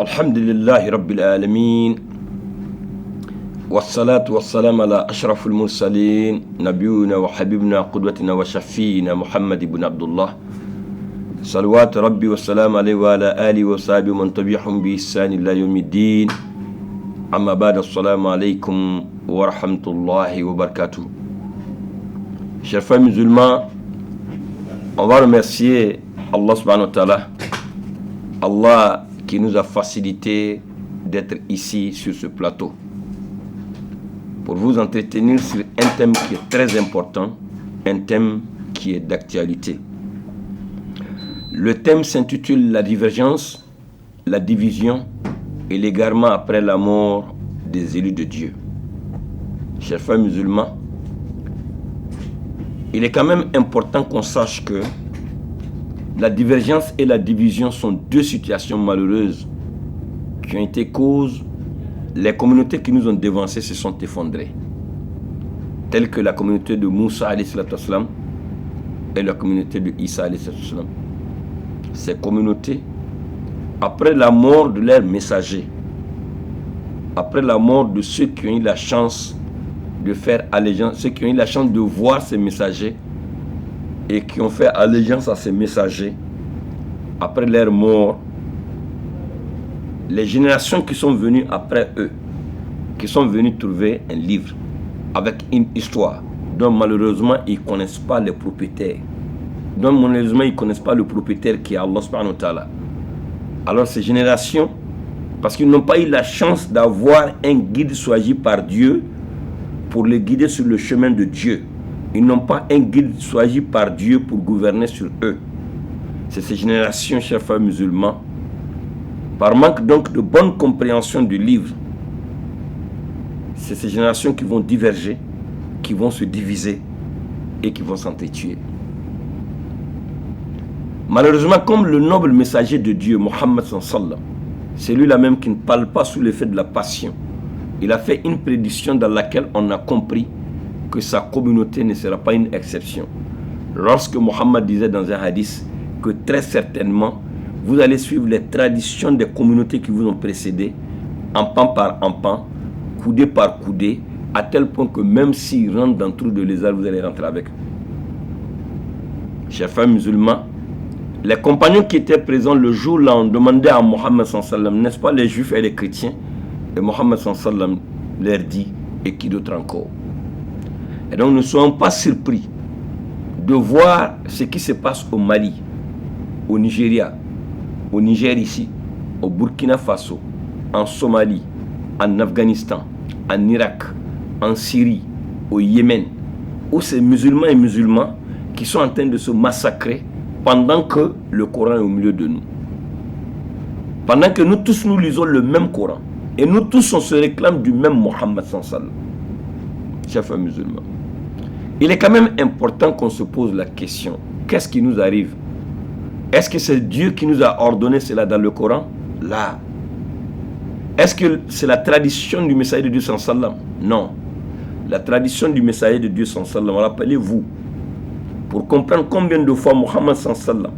الحمد لله رب العالمين والصلاة والسلام على أشرف المرسلين نبينا وحبيبنا قدوتنا وشفينا محمد بن عبد الله صلوات ربي والسلام عليه وعلى آله وصحبه من تبعهم بإحسان إلى يوم الدين. أما بعد، السلام عليكم ورحمة الله وبركاته. Chers frères musulmans, on va remercier Allah subhanahu wa ta'ala, Allah qui nous a facilité d'être ici sur ce plateau pour vous entretenir sur un thème qui est très important, un thème qui est d'actualité. Le thème s'intitule La divergence, la division et l'égarement après la mort des élus de Dieu. Chers frères musulmans, il est quand même important qu'on sache que la divergence et la division sont deux situations malheureuses qui ont été cause. Les communautés qui nous ont dévancés se sont effondrées, telles que la communauté de Moussa et la communauté de Isa. Ces communautés, après la mort de leurs messagers, après la mort de ceux qui ont eu la chance de faire allégeance, ceux qui ont eu la chance de voir ces messagers et qui ont fait allégeance à ces messagers, après leur mort, les générations qui sont venues après eux, qui sont venues trouver un livre avec une histoire dont malheureusement ils ne connaissent pas les propriétaires, dont malheureusement ils ne connaissent pas le propriétaire qui est Allah subhanahu wa ta'ala. Alors ces générations, parce qu'ils n'ont pas eu la chance d'avoir un guide choisi par Dieu pour les guider sur le chemin de Dieu, ils n'ont pas un guide choisi par Dieu pour gouverner sur eux. C'est ces générations, chers frères musulmans, par manque donc de bonne compréhension du livre, c'est ces générations qui vont diverger, qui vont se diviser et qui vont s'entretuer. Malheureusement, comme le noble messager de Dieu, Mohammed sallallahu, c'est lui-là même qui ne parle pas sous l'effet de la passion. Il a fait une prédiction dans laquelle on a compris que sa communauté ne sera pas une exception. Lorsque Mohammed disait dans un hadith que très certainement, vous allez suivre les traditions des communautés qui vous ont précédé, empan par empan, coudé par coudé, à tel point que même s'ils rentrent dans le trou de lézard, vous allez rentrer avec eux. Chers frères musulmans, les compagnons qui étaient présents le jour-là ont demandé à Mohammed sallallahu, n'est-ce pas les juifs et les chrétiens? Et Mohammed sallallahu leur dit, et qui d'autre encore? Et donc ne soyons pas surpris de voir ce qui se passe au Mali, au Nigeria, au Niger ici, au Burkina Faso, en Somalie, en Afghanistan, en Irak, en Syrie, au Yémen, où ces musulmans et musulmans qui sont en train de se massacrer pendant que le Coran est au milieu de nous. Pendant que nous tous nous lisons le même Coran et nous tous on se réclame du même Mohammed sallallahu. Chers frères musulmans, il est quand même important qu'on se pose la question, qu'est-ce qui nous arrive? Est-ce que c'est Dieu qui nous a ordonné cela dans le Coran? Là. Est-ce que c'est la tradition du messager de Dieu sallallahu? Non. La tradition du messager de Dieu sallallahu, rappelez-vous, pour comprendre combien de fois Mohammed sallallahu,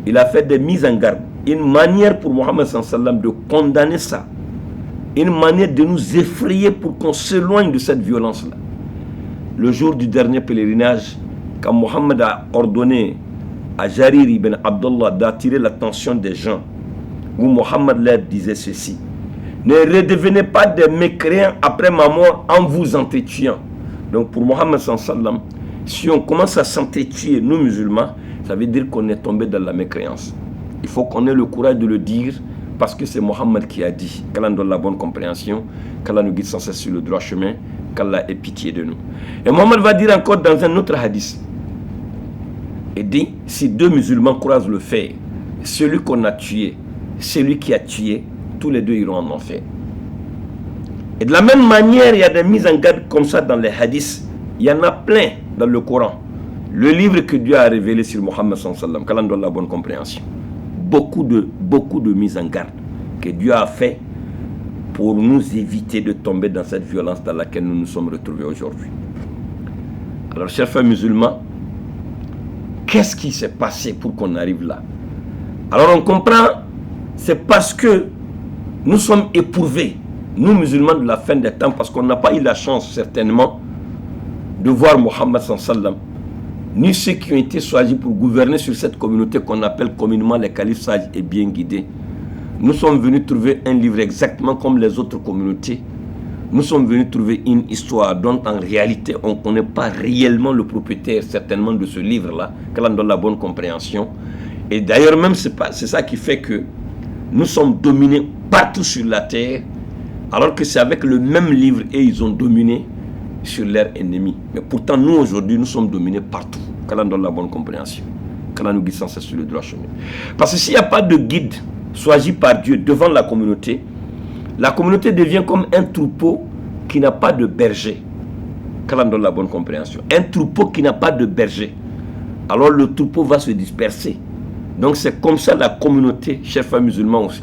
il a fait des mises en garde, une manière pour Mohammed sallallahu de condamner ça, une manière de nous effrayer pour qu'on s'éloigne de cette violence-là. Le jour du dernier pèlerinage, quand Mohammed a ordonné à Jarir ibn Abdullah d'attirer l'attention des gens, où Mohammed leur disait ceci: ne redevenez pas des mécréants après ma mort en vous entretuant. Donc pour Mohammed sallallahu, si on commence à s'entretuer, nous musulmans, ça veut dire qu'on est tombé dans la mécréance. Il faut qu'on ait le courage de le dire, parce que c'est Mohammed qui a dit. Qu'Allah nous donne la bonne compréhension, qu'Allah nous guide sans cesse sur le droit chemin, qu'Allah ait pitié de nous. Et Mohammed va dire encore dans un autre hadith, il dit, si deux musulmans croisent le fer, celui qu'on a tué, celui qui a tué, tous les deux iront en enfer. Et de la même manière, il y a des mises en garde comme ça dans les hadiths. Il y en a plein dans le Coran. Le livre que Dieu a révélé sur Mohammed sallallahu, qu'Allah donne la bonne compréhension. Beaucoup de mises en garde que Dieu a fait pour nous éviter de tomber dans cette violence dans laquelle nous nous sommes retrouvés aujourd'hui. Alors, chers frères musulmans, qu'est-ce qui s'est passé pour qu'on arrive là? Alors on comprend, c'est parce que nous sommes éprouvés, nous musulmans de la fin des temps, parce qu'on n'a pas eu la chance certainement de voir Mohammed sallam, ni ceux qui ont été choisis pour gouverner sur cette communauté qu'on appelle communément les califes sages et bien guidés. Nous sommes venus trouver un livre exactement comme les autres communautés. Nous sommes venus trouver une histoire dont en réalité on ne connaît pas réellement le propriétaire certainement de ce livre-là, qu'Allah donne la bonne compréhension. Et d'ailleurs même c'est ça qui fait que nous sommes dominés partout sur la terre, alors que c'est avec le même livre et ils ont dominé sur leurs ennemis. Mais pourtant nous aujourd'hui nous sommes dominés partout. Qu'Allah donne la bonne compréhension. Qu'Allah nous guide sans cesse sur le droit chemin. Parce que s'il n'y a pas de guide choisi par Dieu devant la communauté devient comme un troupeau qui n'a pas de berger. Qu'Allah donne la bonne compréhension. Un troupeau qui n'a pas de berger. Alors le troupeau va se disperser. Donc c'est comme ça la communauté, chers frères musulmans aussi.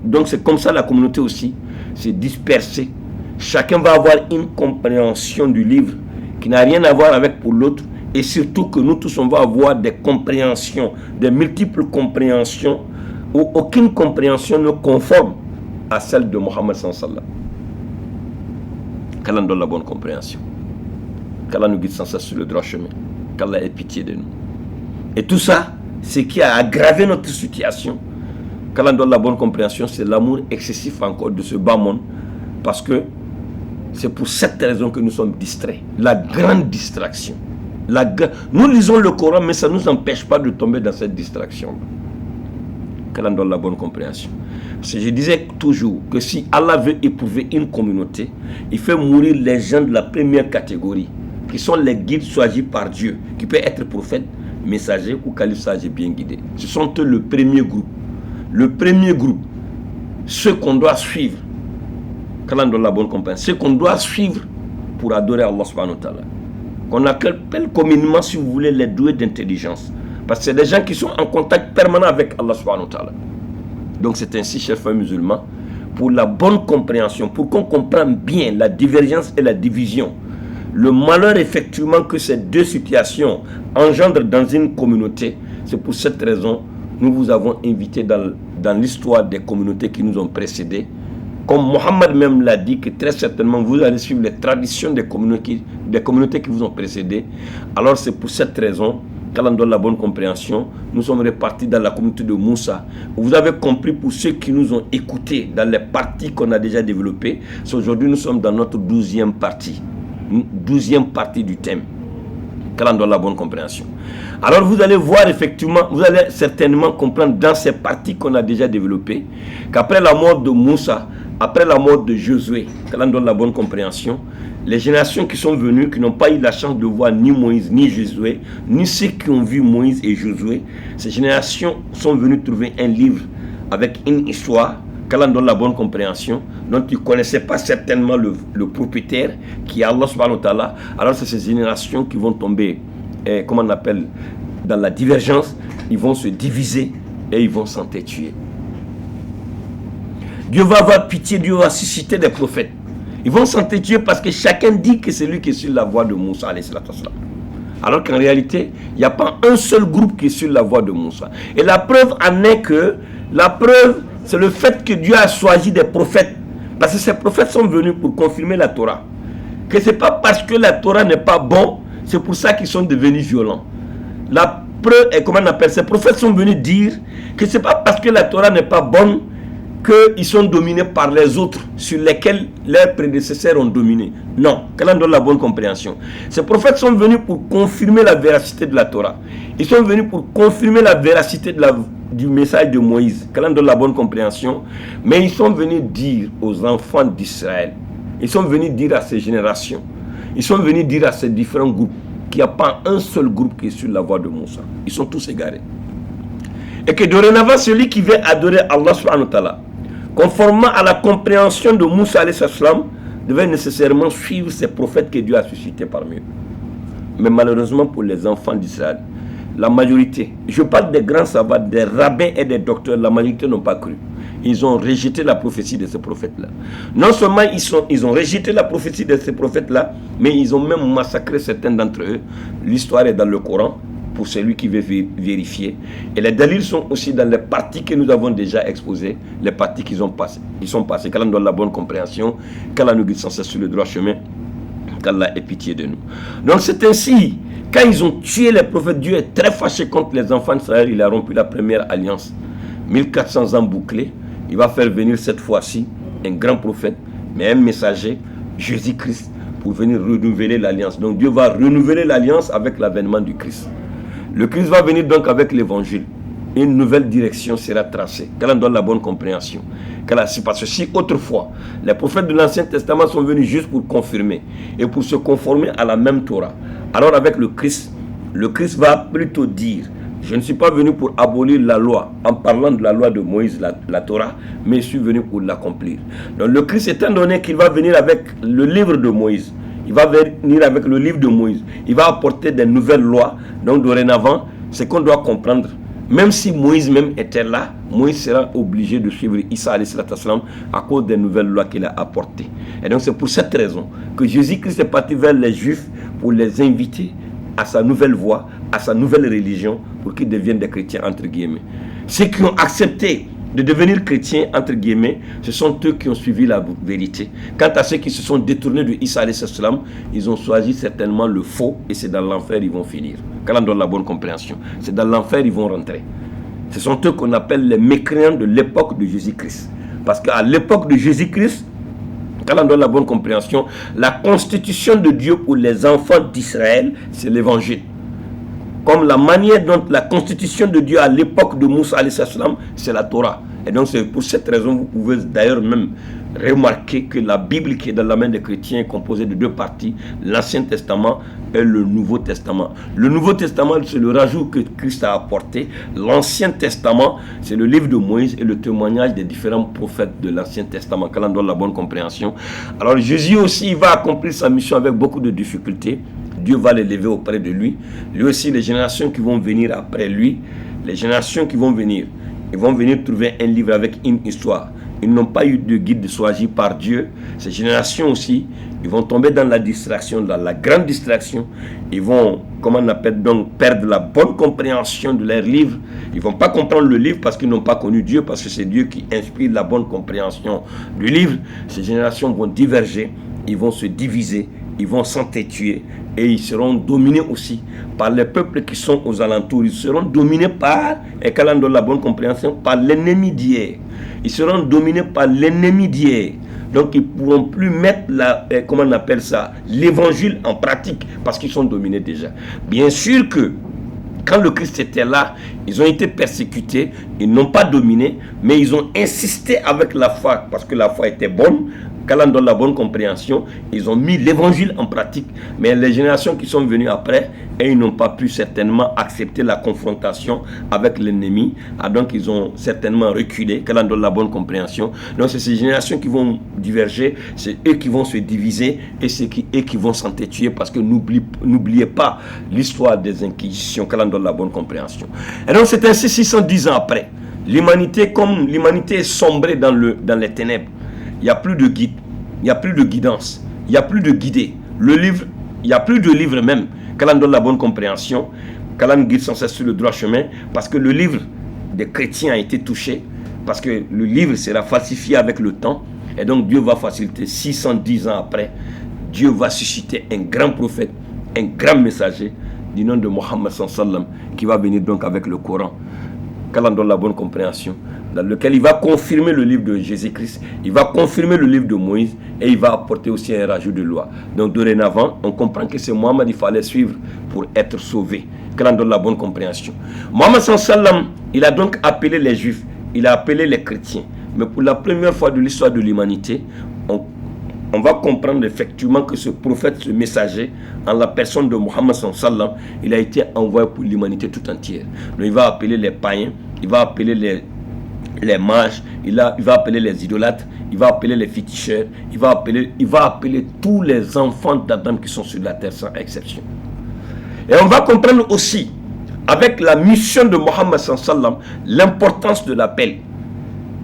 Donc c'est comme ça la communauté aussi s'est dispersée. Chacun va avoir une compréhension du livre qui n'a rien à voir avec pour l'autre. Et surtout que nous tous on va avoir des compréhensions, des multiples compréhensions où aucune compréhension ne conforme à celle de Mohammed sallam. Qu'Allah nous donne la bonne compréhension. Qu'Allah nous guide sans cesse sur le droit chemin. Qu'Allah ait pitié de nous. Et tout ça, ce qui a aggravé notre situation, qu'Allah nous donne la bonne compréhension, c'est l'amour excessif encore de ce bas monde. Parce que c'est pour cette raison que nous sommes distraits. La grande distraction. Nous lisons le Coran, mais ça ne nous empêche pas de tomber dans cette distraction. Qu'Allah donne la bonne compréhension. Parce que je disais toujours que si Allah veut éprouver une communauté, il fait mourir les gens de la première catégorie, qui sont les guides choisis par Dieu, qui peuvent être prophètes, messagers ou califes sages et bien guidés. Ce sont eux le premier groupe. Le premier groupe, ceux qu'on doit suivre. Qu'Allah donne la bonne compréhension. Ceux qu'on doit suivre pour adorer Allah subhanahu wa ta'ala. Qu'on appelle communément, si vous voulez, les doués d'intelligence. Parce que c'est des gens qui sont en contact permanent avec Allah subhanahu wa ta'ala. Donc c'est ainsi, chers frères musulmans, pour la bonne compréhension, pour qu'on comprenne bien la divergence et la division, le malheur effectivement que ces deux situations engendrent dans une communauté, c'est pour cette raison nous vous avons invité dans l'histoire des communautés qui nous ont précédés. Comme Mohammed même l'a dit, que très certainement vous allez suivre les traditions des communautés qui vous ont précédés. Alors c'est pour cette raison qu'Allah donne la bonne compréhension. Nous sommes répartis dans la communauté de Moussa. Vous avez compris pour ceux qui nous ont écoutés dans les parties qu'on a déjà développées. Aujourd'hui nous sommes dans notre 12e partie. 12e partie du thème. Qu'Allah donne la bonne compréhension. Alors vous allez voir effectivement, vous allez certainement comprendre dans ces parties qu'on a déjà développées, qu'après la mort de Moussa, après la mort de Josué, qu'Allah donne la bonne compréhension, les générations qui sont venues, qui n'ont pas eu la chance de voir ni Moïse, ni Josué, ni ceux qui ont vu Moïse et Josué, ces générations sont venues trouver un livre avec une histoire, qu'Allah donne la bonne compréhension, dont ils ne connaissaient pas certainement le propriétaire, qui est Allah subhanahu wa ta'ala. Alors c'est ces générations qui vont tomber, comment on appelle, dans la divergence, ils vont se diviser et ils vont s'entretuer. Dieu va avoir pitié, Dieu va susciter des prophètes. Ils vont s'entretuer parce que chacun dit que c'est lui qui est sur la voie de Moussa. Alors qu'en réalité, il n'y a pas un seul groupe qui est sur la voie de Moussa. Et la preuve en est que, c'est le fait que Dieu a choisi des prophètes. Parce que ces prophètes sont venus pour confirmer la Torah. Que ce n'est pas parce que la Torah n'est pas bonne, c'est pour ça qu'ils sont devenus violents. La preuve, comment on appelle, ces prophètes sont venus dire que ce n'est pas parce que la Torah n'est pas bonne qu'ils sont dominés par les autres sur lesquels leurs prédécesseurs ont dominé. Non, qu'Allah donne la bonne compréhension. Ces prophètes sont venus pour confirmer la véracité de la Torah. Ils sont venus pour confirmer la véracité du message de Moïse. Qu'Allah donne la bonne compréhension. Mais ils sont venus dire aux enfants d'Israël, ils sont venus dire à ces générations, ils sont venus dire à ces différents groupes qu'il n'y a pas un seul groupe qui est sur la voie de Moussa. Ils sont tous égarés. Et que dorénavant, celui qui veut adorer Allah subhanahu wa ta'ala, conformément à la compréhension de Moussa alayhi salam, devait nécessairement suivre ces prophètes que Dieu a suscités parmi eux. Mais malheureusement pour les enfants d'Israël, la majorité, je parle des grands savants, des rabbins et des docteurs, la majorité n'ont pas cru. Ils ont rejeté la prophétie de ces prophètes-là. Non seulement ils ont rejeté la prophétie de ces prophètes-là, mais ils ont même massacré certains d'entre eux. L'histoire est dans le Coran. pour celui qui veut vérifier. Et les dalils sont aussi dans les parties que nous avons déjà exposées, les parties qu'ils ont passées. Ils sont passés. Qu'Allah nous donne la bonne compréhension, qu'Allah nous guide sans cesse sur le droit chemin, qu'Allah ait pitié de nous. Donc c'est ainsi, quand ils ont tué les prophètes, Dieu est très fâché contre les enfants d'Israël. Il a rompu la première alliance. 1400 ans bouclés. Il va faire venir cette fois-ci un grand prophète, mais un messager, Jésus-Christ, pour venir renouveler l'alliance. Donc Dieu va renouveler l'alliance avec l'avènement du Christ. Le Christ va venir donc avec l'évangile. Une nouvelle direction sera tracée. Qu'Allah donne la bonne compréhension. Parce que si autrefois, les prophètes de l'Ancien Testament sont venus juste pour confirmer et pour se conformer à la même Torah, alors avec le Christ va plutôt dire: je ne suis pas venu pour abolir la loi en parlant de la loi de Moïse, la Torah, mais je suis venu pour l'accomplir. Donc le Christ, étant donné qu'il va venir avec le livre de Moïse, il va venir avec le livre de Moïse, il va apporter des nouvelles lois. Donc dorénavant, c'est qu'on doit comprendre. Même si Moïse même était là, Moïse sera obligé de suivre Isa alayhi salam à cause des nouvelles lois qu'il a apportées. Et donc c'est pour cette raison que Jésus-Christ est parti vers les Juifs pour les inviter à sa nouvelle voie, à sa nouvelle religion, pour qu'ils deviennent des chrétiens entre guillemets. Ceux qui ont accepté de devenir chrétiens entre guillemets, ce sont eux qui ont suivi la vérité. Quant à ceux qui se sont détournés de Isa alayhi salam, ils ont choisi certainement le faux, et c'est dans l'enfer ils vont finir. Quand on donne la bonne compréhension, c'est dans l'enfer ils vont rentrer. Ce sont eux qu'on appelle les mécréants de l'époque de Jésus-Christ. Parce qu'à l'époque de Jésus-Christ, quand on donne la bonne compréhension, la constitution de Dieu pour les enfants d'Israël, c'est l'évangile. Comme la manière dont la constitution de Dieu à l'époque de Moussa alayhi salam, c'est la Torah. Et donc c'est pour cette raison, vous pouvez d'ailleurs même remarquer que la Bible qui est dans la main des chrétiens est composée de deux parties, l'Ancien Testament et le Nouveau Testament. Le Nouveau Testament, c'est le rajout que Christ a apporté. L'Ancien Testament, c'est le livre de Moïse et le témoignage des différents prophètes de l'Ancien Testament. Quand on donne la bonne compréhension. Alors Jésus aussi va accomplir sa mission avec beaucoup de difficultés. Dieu va l'élever auprès de lui. Lui aussi, les générations qui vont venir après lui, les générations qui vont venir, ils vont venir trouver un livre avec une histoire. Ils n'ont pas eu de guide choisi par Dieu. Ces générations aussi, ils vont tomber dans la distraction, dans la grande distraction. Ils vont, comment on appelle donc, perdre la bonne compréhension de leur livre. Ils ne vont pas comprendre le livre parce qu'ils n'ont pas connu Dieu, parce que c'est Dieu qui inspire la bonne compréhension du livre. Ces générations vont diverger, ils vont se diviser, ils vont s'entêtuer et ils seront dominés aussi par les peuples qui sont aux alentours. Ils seront dominés par, et quand on donne la bonne compréhension, par l'ennemi d'hier. Ils seront dominés par l'ennemi d'hier. Donc ils ne pourront plus mettre comment on appelle ça, l'évangile en pratique parce qu'ils sont dominés déjà. Bien sûr que quand le Christ était là, ils ont été persécutés, ils n'ont pas dominé, mais ils ont insisté avec la foi parce que la foi était bonne. Quand on donne la bonne compréhension, ils ont mis l'évangile en pratique. Mais les générations qui sont venues après, et ils n'ont pas pu certainement accepter la confrontation avec l'ennemi. Donc ils ont certainement reculé. Quand on donne la bonne compréhension. Donc c'est ces générations qui vont diverger, c'est eux qui vont se diviser et c'est eux qui vont s'entêtuer parce que n'oubliez pas l'histoire des Inquisitions. Quand on donne la bonne compréhension. Et donc c'est ainsi 610 ans après. L'humanité, comme l'humanité est sombrée dans les ténèbres. Il n'y a plus de guide, il n'y a plus de guidance, il n'y a plus de guidé. Le livre, il n'y a plus de livre même. Qu'Allah donne la bonne compréhension, qu'Allah nous guide sans cesse sur le droit chemin, parce que le livre des chrétiens a été touché, parce que le livre sera falsifié avec le temps, et donc Dieu va faciliter 610 ans après. Dieu va susciter un grand prophète, un grand messager du nom de Mohammed sallam, qui va venir donc avec le Coran. Qu'Allah donne la bonne compréhension, dans lequel il va confirmer le livre de Jésus-Christ, il va confirmer le livre de Moïse et il va apporter aussi un rajout de loi. Donc dorénavant, on comprend que c'est Mohammed qu'il fallait suivre pour être sauvé. Qu'Allah donne la bonne compréhension. Mohammed sallam, il a donc appelé les Juifs, il a appelé les chrétiens. Mais pour la première fois de l'histoire de l'humanité, on va comprendre effectivement que ce prophète, ce messager, en la personne de Mohammed sallam, il a été envoyé pour l'humanité tout entière. Donc il va appeler les païens, il va appeler les mages, il va appeler les idolâtres, il va appeler les féticheurs, il va appeler tous les enfants d'Adam qui sont sur la terre sans exception. Et on va comprendre aussi, avec la mission de Mohammed sallam, l'importance de l'appel.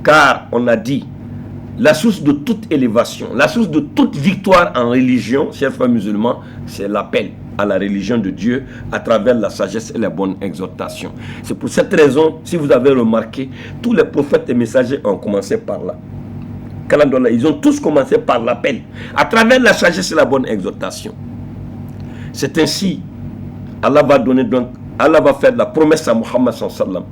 Car on a dit, la source de toute élévation, la source de toute victoire en religion, chers frères musulmans, c'est l'appel. à la religion de Dieu à travers la sagesse et la bonne exhortation. C'est pour cette raison, si vous avez remarqué, tous les prophètes et messagers ont commencé par là. Ils ont tous commencé par l'appel, à travers la sagesse et la bonne exhortation. C'est ainsi, Allah va faire la promesse à Muhammad sallallahu alayhi wa sallam,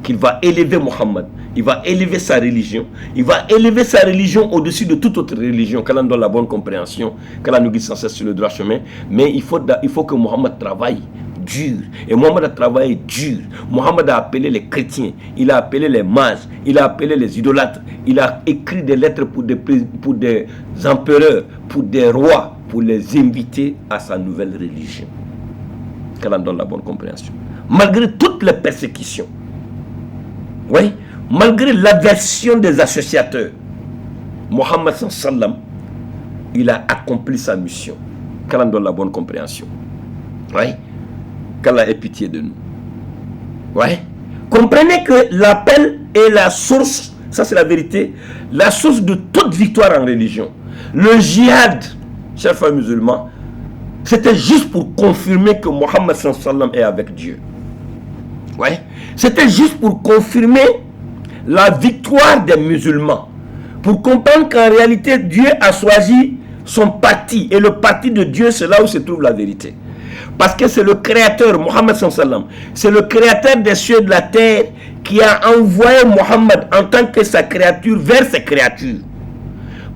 qu'il va élever Muhammad, il va élever sa religion, il va élever sa religion au-dessus de toute autre religion, qu'Allah donne la bonne compréhension, qu'Allah nous guide sans cesse sur le droit chemin. Mais il faut que Muhammad travaille dur. Et Muhammad a travaillé dur. Muhammad a appelé les chrétiens, il a appelé les mages, il a appelé les idolâtres, il a écrit des lettres pour des empereurs, pour des rois, pour les inviter à sa nouvelle religion. Qu'Allah donne la bonne compréhension. Malgré toutes les persécutions, oui, malgré l'aversion des associateurs, Muhammad sallam, il a accompli sa mission. Qu'Allah donne la bonne compréhension. Oui, qu'Allah ait pitié de nous. Oui, comprenez que l'appel est la source, ça c'est la vérité, la source de toute victoire en religion. Le djihad, chers frères musulmans, c'était juste pour confirmer que Muhammad sallam est avec Dieu. Ouais. C'était juste pour confirmer la victoire des musulmans. Pour comprendre qu'en réalité, Dieu a choisi son parti. Et le parti de Dieu, c'est là où se trouve la vérité. Parce que c'est le créateur, Muhammad sallam, c'est le créateur des cieux et de la terre qui a envoyé Muhammad en tant que sa créature vers ses créatures.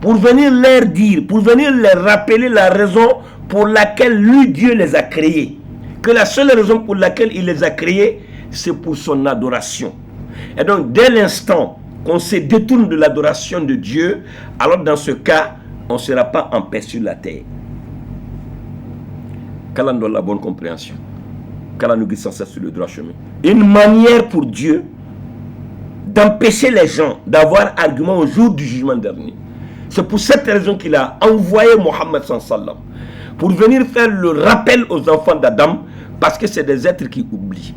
Pour venir leur dire, pour venir leur rappeler la raison pour laquelle lui, Dieu les a créés. Que la seule raison pour laquelle il les a créés, c'est pour son adoration. Et donc, dès l'instant qu'on se détourne de l'adoration de Dieu, alors dans ce cas, on ne sera pas en paix sur la terre. Qu'Allah nous donne la bonne compréhension. Qu'Allah nous guide sans cesse sur le droit chemin. Une manière pour Dieu d'empêcher les gens d'avoir argument au jour du jugement dernier. C'est pour cette raison qu'il a envoyé Muhammad sallam pour venir faire le rappel aux enfants d'Adam, parce que c'est des êtres qui oublient.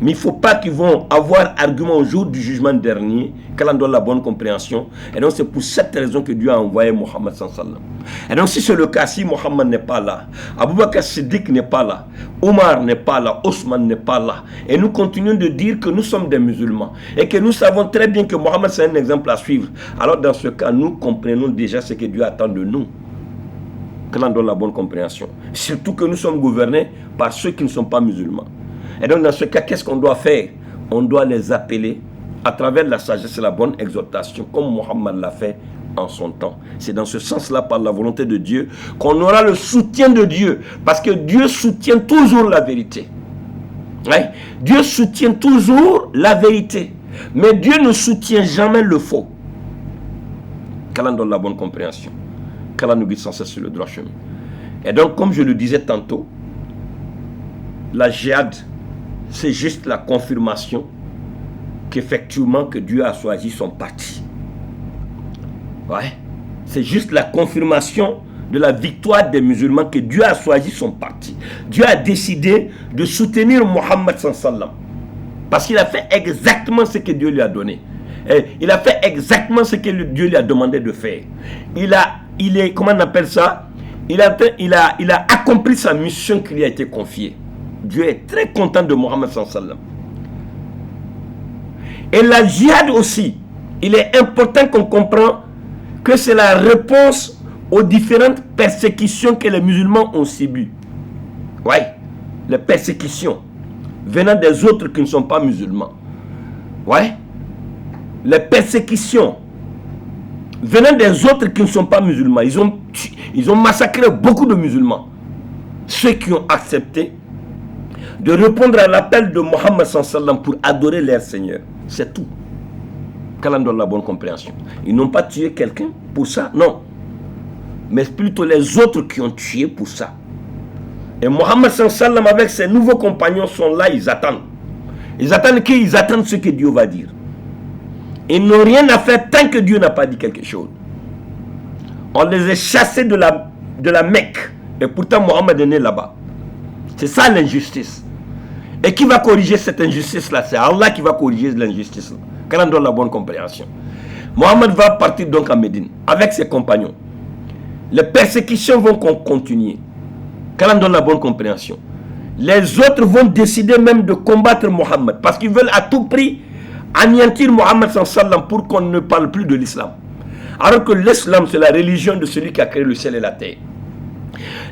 Mais il ne faut pas qu'ils vont avoir argument au jour du jugement dernier, qu'Allah donne la bonne compréhension. Et donc c'est pour cette raison que Dieu a envoyé Muhammad sallam. Et donc si c'est le cas, si Muhammad n'est pas là, Abu Bakr Siddiq n'est pas là, Omar n'est pas là, Osman n'est pas là, et nous continuons de dire que nous sommes des musulmans, et que nous savons très bien que Muhammad c'est un exemple à suivre, alors dans ce cas, nous comprenons déjà ce que Dieu attend de nous. qu'Allah donne la bonne compréhension. Surtout que nous sommes gouvernés par ceux qui ne sont pas musulmans. Et donc dans ce cas, qu'est-ce qu'on doit faire? On doit les appeler à travers la sagesse et la bonne exhortation, comme Mohammed l'a fait en son temps. C'est dans ce sens-là, par la volonté de Dieu, qu'on aura le soutien de Dieu. Parce que Dieu soutient toujours la vérité. Ouais. Dieu soutient toujours la vérité. Mais Dieu ne soutient jamais le faux. Qu'Allah donne la bonne compréhension. Qu'Allah nous guide sans cesse sur le droit chemin. Et donc, comme je le disais tantôt, la djihad, c'est juste la confirmation qu'effectivement que Dieu a choisi son parti. Ouais. C'est juste la confirmation de la victoire des musulmans que Dieu a choisi son parti. Dieu a décidé de soutenir Mohammed sallam parce qu'il a fait exactement ce que Dieu lui a donné. Et il a fait exactement ce que Dieu lui a demandé de faire. Comment on appelle ça? Il a accompli sa mission qui lui a été confiée. Dieu est très content de Mohammed sallam. Et la djihad aussi, il est important qu'on comprenne que c'est la réponse aux différentes persécutions que les musulmans ont subies. Oui, les persécutions venant des autres qui ne sont pas musulmans. Oui, les persécutions venant des autres qui ne sont pas musulmans. Ils ont massacré beaucoup de musulmans. Ceux qui ont accepté de répondre à l'appel de Mohammed sallam pour adorer leur Seigneur. C'est tout. Qu'Allah donne la bonne compréhension. Ils n'ont pas tué quelqu'un pour ça, non. Mais plutôt les autres qui ont tué pour ça. Et Mohammed sallam avec ses nouveaux compagnons sont là, ils attendent. Ils attendent qui? Ils attendent ce que Dieu va dire. Ils n'ont rien à faire tant que Dieu n'a pas dit quelque chose. On les a chassés de la Mecque. Et pourtant Mohammed est né là-bas. C'est ça l'injustice. Et qui va corriger cette injustice-là? C'est Allah qui va corriger l'injustice-là. Qu'Allah donne la bonne compréhension. Mohammed va partir donc à Médine avec ses compagnons. Les persécutions vont continuer. Qu'Allah donne la bonne compréhension. Les autres vont décider même de combattre Mohammed parce qu'ils veulent à tout prix anéantir Mohammed sallam pour qu'on ne parle plus de l'islam. Alors que l'islam, c'est la religion de celui qui a créé le ciel et la terre.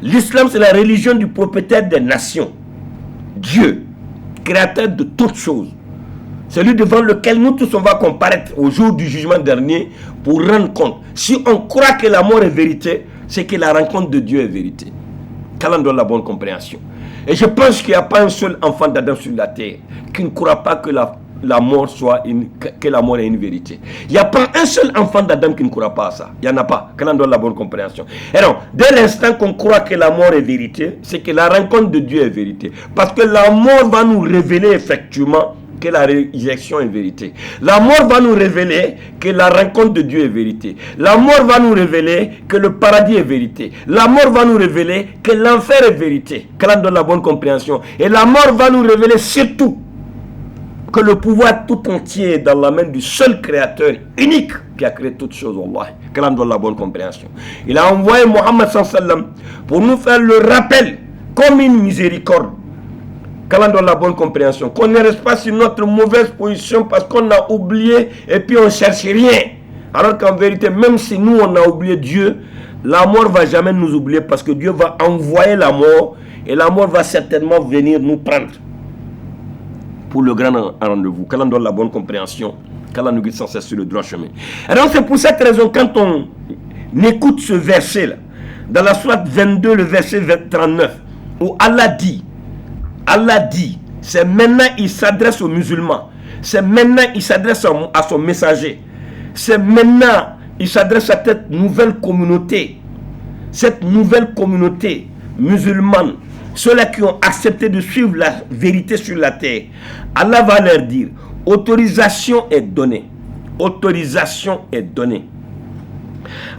L'islam, c'est la religion du propriétaire des nations. Dieu, créateur de toutes choses. Celui devant lequel nous tous on va comparaître au jour du jugement dernier pour rendre compte. Si on croit que la mort est vérité, c'est que la rencontre de Dieu est vérité. Qu'Allah donne la bonne compréhension. Et je pense qu'il n'y a pas un seul enfant d'Adam sur la terre qui ne croit pas que la mort est une vérité. Il n'y a pas un seul enfant d'Adam qui ne croit pas à ça. Il n'y en a pas. Qu'Allah donne la bonne compréhension. Et donc, dès l'instant qu'on croit que la mort est vérité, c'est que la rencontre de Dieu est vérité. Parce que la mort va nous révéler effectivement que la résurrection est vérité. La mort va nous révéler que la rencontre de Dieu est vérité. La mort va nous révéler que le paradis est vérité. La mort va nous révéler que l'enfer est vérité. Qu'Allah donne la bonne compréhension. Et la mort va nous révéler surtout que le pouvoir tout entier est dans la main du seul créateur unique qui a créé toutes choses. Qu'Allah donne la bonne compréhension. Il a envoyé Mohammed sallam pour nous faire le rappel comme une miséricorde. Qu'Allah donne la bonne compréhension. Qu'on ne reste pas sur notre mauvaise position parce qu'on a oublié et puis on ne cherche rien. Alors qu'en vérité, même si nous on a oublié Dieu, la mort ne va jamais nous oublier parce que Dieu va envoyer la mort et la mort va certainement venir nous prendre pour le grand rendez-vous. Qu'Allah donne la bonne compréhension. Qu'Allah nous guide sans cesse sur le droit chemin. Alors c'est pour cette raison, quand on écoute ce verset-là, dans la sourate 22, le verset 39, où Allah dit, c'est maintenant il s'adresse aux musulmans, c'est maintenant il s'adresse à son messager, c'est maintenant il s'adresse à cette nouvelle communauté musulmane, ceux-là qui ont accepté de suivre la vérité sur la terre. Allah va leur dire, autorisation est donnée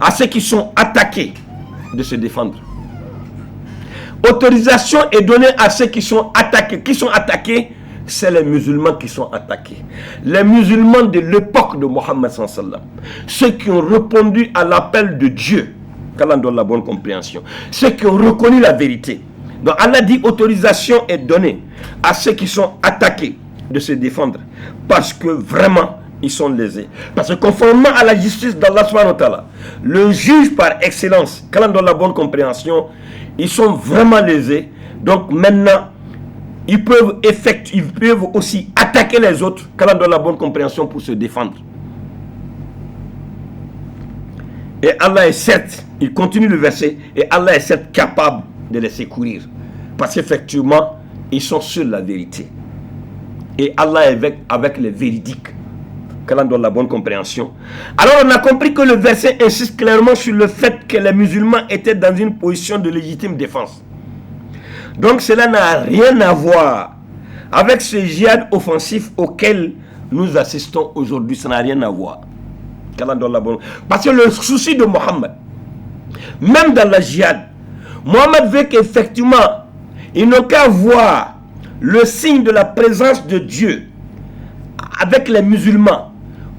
à ceux qui sont attaqués de se défendre. Autorisation est donnée à ceux qui sont attaqués. Qui sont attaqués? C'est les musulmans qui sont attaqués. Les musulmans de l'époque de Mohammed sallam. Ceux qui ont répondu à l'appel de Dieu. Qu'Allah donne la bonne compréhension. Ceux qui ont reconnu la vérité. Donc Allah dit autorisation est donnée à ceux qui sont attaqués de se défendre. Parce que vraiment, ils sont lésés. Parce que conformément à la justice d'Allah subhanahu wa ta'ala, le juge par excellence, qu'Allah donne la bonne compréhension, ils sont vraiment lésés. Donc maintenant, ils peuvent aussi attaquer les autres, qu'Allah donne la bonne compréhension pour se défendre. Et Allah est certes, il continue le verset, et Allah est certes capable de les secourir. Parce qu'effectivement, ils sont sur la vérité. Et Allah est avec les véridiques. Qu'Allah donne la bonne compréhension. Alors on a compris que le verset insiste clairement sur le fait que les musulmans étaient dans une position de légitime défense. Donc cela n'a rien à voir avec ce djihad offensif auquel nous assistons aujourd'hui. Ça n'a rien à voir. Qu'Allah donne la bonne. Parce que le souci de Mohammed, même dans la djihad, Mohammed veut qu'effectivement ils n'ont qu'à voir le signe de la présence de Dieu avec les musulmans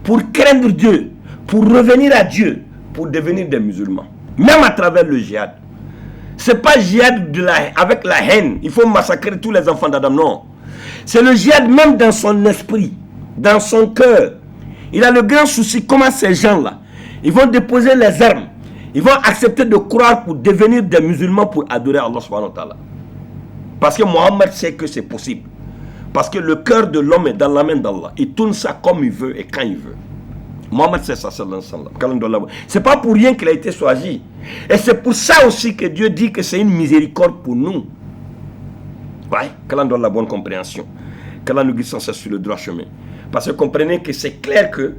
pour craindre Dieu, pour revenir à Dieu, pour devenir des musulmans. Même à travers le djihad. C'est pas djihad avec la haine. Il faut massacrer tous les enfants d'Adam. Non. C'est le djihad même dans son esprit, dans son cœur. Il a le grand souci comment ces gens-là, ils vont déposer les armes. Ils vont accepter de croire pour devenir des musulmans pour adorer Allah subhanahu wa ta'ala. Parce que Mohammed sait que c'est possible. Parce que le cœur de l'homme est dans la main d'Allah. Il tourne ça comme il veut et quand il veut. Mohammed sait ça, c'est pas pour rien qu'il a été choisi. Et c'est pour ça aussi que Dieu dit que c'est une miséricorde pour nous. Ouais, qu'Allah donne la bonne compréhension. Qu'Allah nous guide sans cesse sur le droit chemin. Parce que comprenez que c'est clair que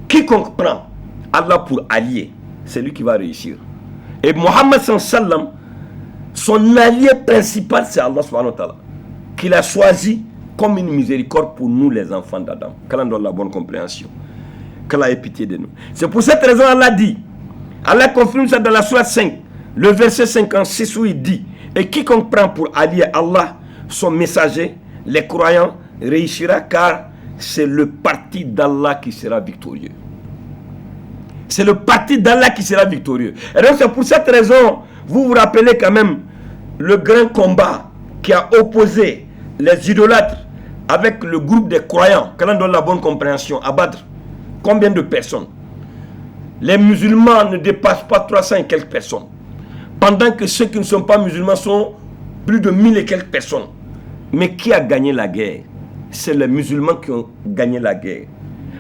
quiconque prend Allah pour allié, c'est lui qui va réussir. Et Mohammed sallam, son allié principal, c'est Allah subhanahu wa ta'ala, qu'il a choisi comme une miséricorde pour nous les enfants d'Adam. Qu'Allah donne la bonne compréhension. Qu'Allah ait pitié de nous. C'est pour cette raison Allah dit, Allah confirme ça dans la sourate 5, le verset 56 où il dit, et quiconque prend pour allié Allah, son messager, les croyants, réussira car c'est le parti d'Allah qui sera victorieux. C'est le parti d'Allah qui sera victorieux. Et donc c'est pour cette raison, vous vous rappelez quand même le grand combat qui a opposé les idolâtres avec le groupe des croyants, quand on donne la bonne compréhension, à Badr, combien de personnes? Les musulmans ne dépassent pas 300 et quelques personnes. Pendant que ceux qui ne sont pas musulmans sont plus de 1000 et quelques personnes. Mais qui a gagné la guerre? C'est les musulmans qui ont gagné la guerre.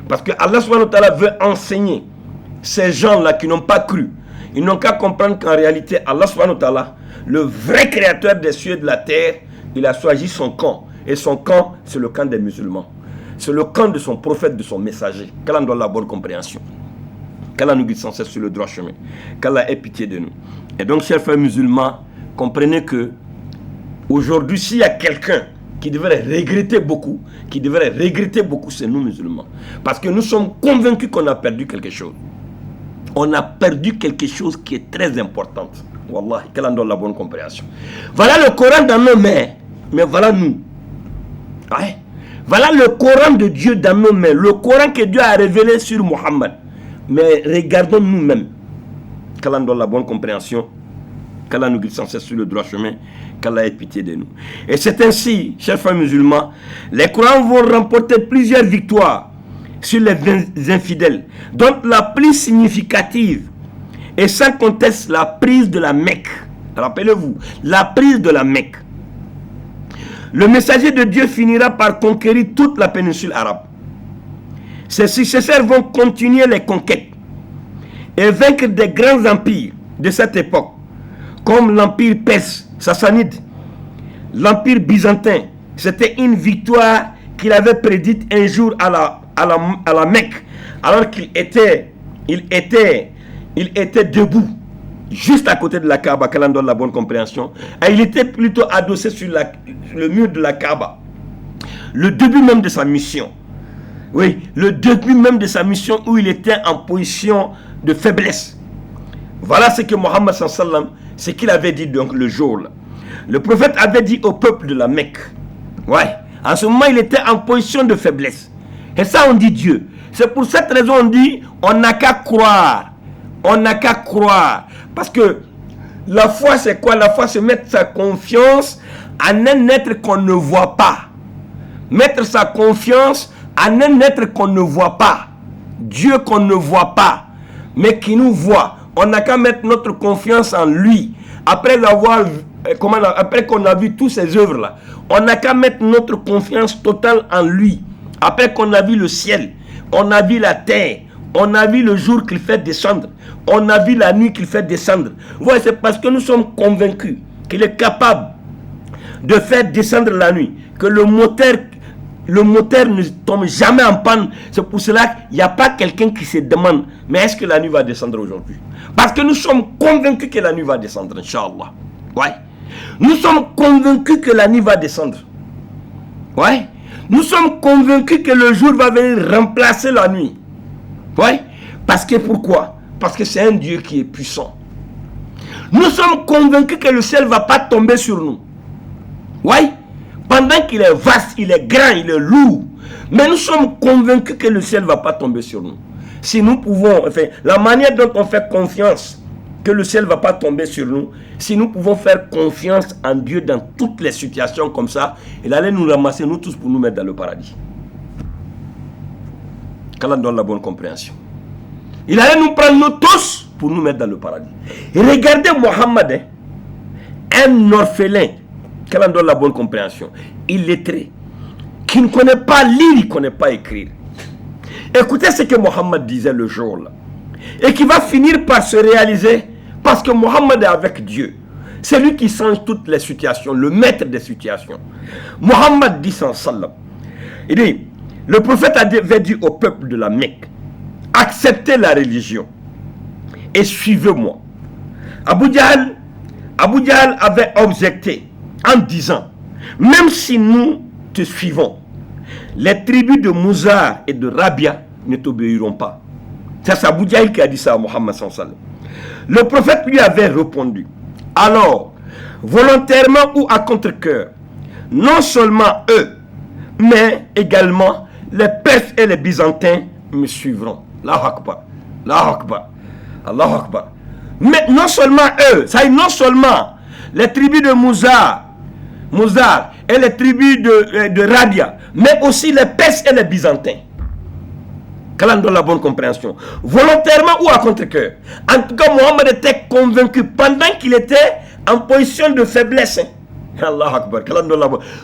Parce que Allah subhanahu wa ta'ala veut enseigner ces gens-là qui n'ont pas cru. Ils n'ont qu'à comprendre qu'en réalité, Allah subhanahu wa ta'ala, le vrai créateur des cieux et de la terre, il a choisi son camp. Et son camp, c'est le camp des musulmans. C'est le camp de son prophète, de son messager. Qu'Allah nous donne la bonne compréhension. Qu'Allah nous guide sans cesse sur le droit chemin. Qu'Allah ait pitié de nous. Et donc, chers frères musulmans, comprenez que aujourd'hui, s'il y a quelqu'un qui devrait regretter beaucoup, c'est nous musulmans. Parce que nous sommes convaincus qu'on a perdu quelque chose. On a perdu quelque chose qui est très important. Wallahi, qu'Allah nous donne la bonne compréhension. Voilà le Coran dans nos mains, mais voilà nous. Ouais. Voilà le Coran de Dieu dans nos mains, le Coran que Dieu a révélé sur Mohammed. Mais regardons nous-mêmes. Qu'Allah nous donne la bonne compréhension, qu'Allah nous guide sans cesse sur le droit chemin, qu'Allah ait pitié de nous. Et c'est ainsi, chers frères musulmans, les croyants vont remporter plusieurs victoires sur les infidèles, dont la plus significative et sans conteste la prise de la Mecque. Rappelez-vous, la prise de la Mecque. Le messager de Dieu finira par conquérir toute la péninsule arabe. Ses successeurs vont continuer les conquêtes et vaincre des grands empires de cette époque, comme l'empire perse, sassanide, l'empire byzantin. C'était une victoire qu'il avait prédite un jour à la Mecque, alors qu'il était debout, juste à côté de la Kaaba, qu'Allah donne la bonne compréhension. Et il était plutôt adossé sur le mur de la Kaaba. Le début même de sa mission. Oui, le début même de sa mission où il était en position de faiblesse. Voilà ce que Mohammed sallam, ce qu'il avait dit donc le jour-là. Le prophète avait dit au peuple de la Mecque. Ouais, en ce moment il était en position de faiblesse. Et ça on dit Dieu. C'est pour cette raison on dit on n'a qu'à croire. On n'a qu'à croire. Parce que la foi c'est quoi? La foi c'est mettre sa confiance en un être qu'on ne voit pas. Mettre sa confiance en un être qu'on ne voit pas. Dieu qu'on ne voit pas, mais qui nous voit. On n'a qu'à mettre notre confiance en lui. Après qu'on a vu toutes ces œuvres-là, on n'a qu'à mettre notre confiance totale en lui. Après qu'on a vu le ciel, on a vu la terre, on a vu le jour qu'il fait descendre, on a vu la nuit qu'il fait descendre. Vous voyez, c'est parce que nous sommes convaincus qu'il est capable de faire descendre la nuit, que le moteur ne tombe jamais en panne. C'est pour cela qu'il n'y a pas quelqu'un qui se demande, mais est-ce que la nuit va descendre aujourd'hui? Parce que nous sommes convaincus que la nuit va descendre, Inch'Allah. Ouais. Nous sommes convaincus que la nuit va descendre. Ouais. Nous sommes convaincus que le jour va venir remplacer la nuit. Ouais. Parce que pourquoi? Parce que c'est un Dieu qui est puissant. Nous sommes convaincus que le ciel ne va pas tomber sur nous. Ouais. Pendant qu'il est vaste, il est grand, il est lourd. Mais nous sommes convaincus que le ciel ne va pas tomber sur nous. Si nous pouvons, enfin, la manière dont on fait confiance que le ciel ne va pas tomber sur nous, si nous pouvons faire confiance en Dieu dans toutes les situations comme ça, il allait nous ramasser, nous tous, pour nous mettre dans le paradis. Qu'Allah donne la bonne compréhension. Il allait nous prendre, nous tous, pour nous mettre dans le paradis. Et regardez Mohammed, un orphelin, qu'Allah donne la bonne compréhension, illettré, qui ne connaît pas lire, il ne connaît pas écrire. Écoutez ce que Mohammed disait le jour-là. Et qui va finir par se réaliser parce que Mohammed est avec Dieu. C'est lui qui change toutes les situations, le maître des situations. Mohammed dit sallam. Il dit, le prophète avait dit au peuple de la Mecque, acceptez la religion et suivez-moi. Abu Jahl avait objecté en disant, même si nous te suivons, les tribus de Mouzar et de Rabia ne t'obéiront pas. C'est Abu Jahl qui a dit ça à Mohammed sallam. Le prophète lui avait répondu, alors, volontairement ou à contre-cœur, non seulement eux, mais également les Perses et les Byzantins me suivront. Allahu Akbar, Allahu Akbar, Allahu Akbar. Mais non seulement eux, ça y est, non seulement les tribus de Mouzar et les tribus de Radia, mais aussi les Perses et les Byzantins. Qu'Allah nous donne la bonne compréhension. Volontairement ou à contre-cœur. En tout cas, Mohammed était convaincu pendant qu'il était en position de faiblesse. Allah Akbar.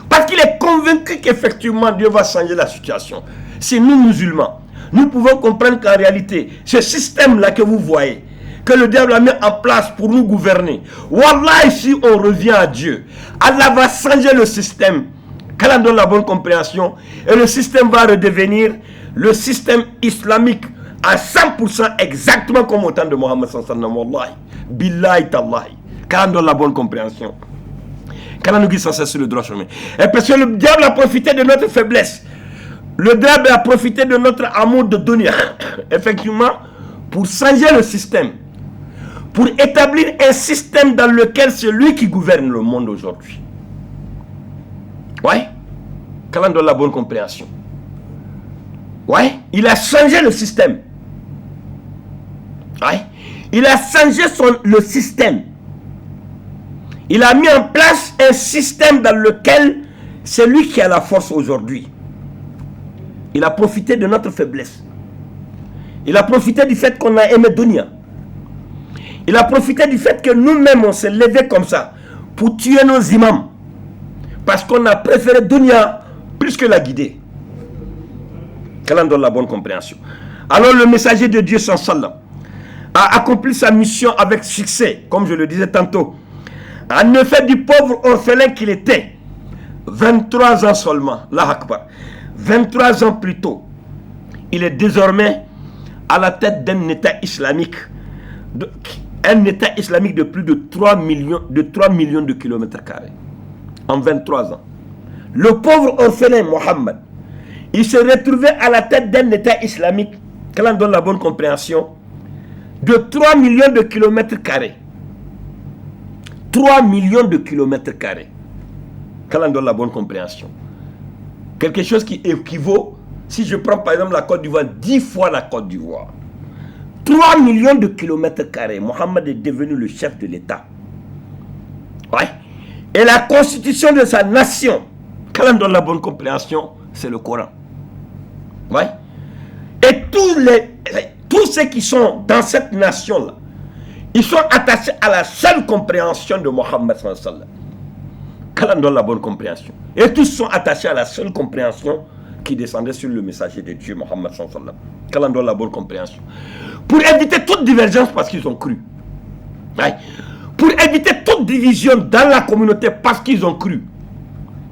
Parce qu'il est convaincu qu'effectivement Dieu va changer la situation. C'est nous musulmans. Nous pouvons comprendre qu'en réalité, ce système-là que vous voyez, que le diable a mis en place pour nous gouverner, Wallah, ici on revient à Dieu. Allah va changer le système. Qu'Allah donne la bonne compréhension. Et le système va redevenir le système islamique à 100% exactement comme au temps de Mohammed sallallahu alayhi wa sallam. Billahi tallahi. Qu'Allah donne la bonne compréhension. Qu'Allah nous guide sans cesse sur le droit chemin. Et parce que le diable a profité de notre faiblesse. Le diable a profité de notre amour de dunya. Effectivement, pour changer le système. Pour établir un système dans lequel c'est lui qui gouverne le monde aujourd'hui. Ouais. Qu'Allah donne la bonne compréhension. Ouais. Il a changé le système. Ouais. Il a changé le système. Il a mis en place un système dans lequel c'est lui qui a la force aujourd'hui. Il a profité de notre faiblesse. Il a profité du fait qu'on a aimé dunya. Il a profité du fait que nous-mêmes on s'est levé comme ça pour tuer nos imams. Parce qu'on a préféré dunya plus que la guider. Qu'Allah donne la bonne compréhension. Alors le messager de Dieu sallallahu a accompli sa mission avec succès, comme je le disais tantôt. En effet, du pauvre orphelin qu'il était, 23 ans seulement, la Akbar, 23 ans plus tôt, il est désormais à la tête d'un État islamique, de plus de 3 millions de kilomètres carrés, en 23 ans. Le pauvre orphelin Mohammed, il se retrouvait à la tête d'un État islamique, qu'Allah donne la bonne compréhension, de 3 millions de kilomètres carrés. 3 millions de kilomètres carrés. Qu'Allah donne la bonne compréhension. Quelque chose qui équivaut, si je prends par exemple la Côte d'Ivoire, 10 fois la Côte d'Ivoire. 3 millions de kilomètres carrés. Mohammed est devenu le chef de l'État. Ouais. Et la constitution de sa nation, qu'Allah donne la bonne compréhension, c'est le Coran. Ouais. Et tous ceux qui sont dans cette nation-là, ils sont attachés à la seule compréhension de Mohammed sallallahu alayhi wa sallam. Qu'Allah donne la bonne compréhension. Et tous sont attachés à la seule compréhension qui descendait sur le messager de Dieu, Mohammed sallallahu alayhi wa sallam. Qu'Allah donne la bonne compréhension. Pour éviter toute divergence parce qu'ils ont cru. Ouais. Pour éviter toute division dans la communauté parce qu'ils ont cru.